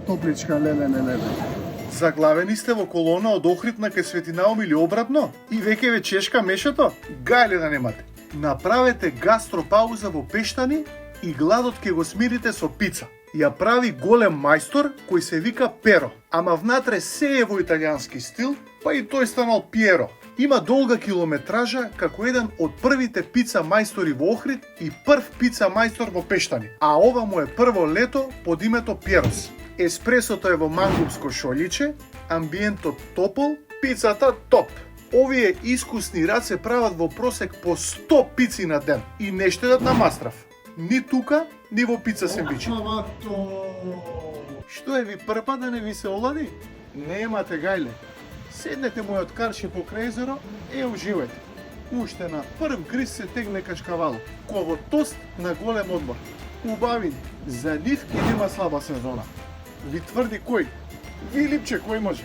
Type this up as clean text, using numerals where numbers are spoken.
топличка, леле. Заглавени сте во колона од Охрид на кај Свети Наум или обратно? И веќе ве чешка мешето? Гајле да немате. Направете гастропауза во Пештани и гладот ќе го смирите со пица. Ја прави голем мајстор кој се вика Перо, ама внатре се е во италијански стил, па и тој станал Пиеро. Има долга километража како еден од првите пица мајстори во Охрид и прв пица мајстор во Пештани. А ова му е прво лето под името Пиерос. Еспресото е во мангупско шолјиче, амбиентот топол, пицата топ. Овие искусни раце прават во просек по 100 пици на ден и не штедат на мастрав. Ни тука, ни во пица сендвичи. Што е ви прпа да не ви се олади? Немате гајле. Седнете мојот карши покрај езеро и уживајте. Уште на прв гриз се тегне кашкавало. Ково тост на голем одмор. Убавин, за нив ќе нема слаба сезона. Ви тврди кој? Вилипче кој може.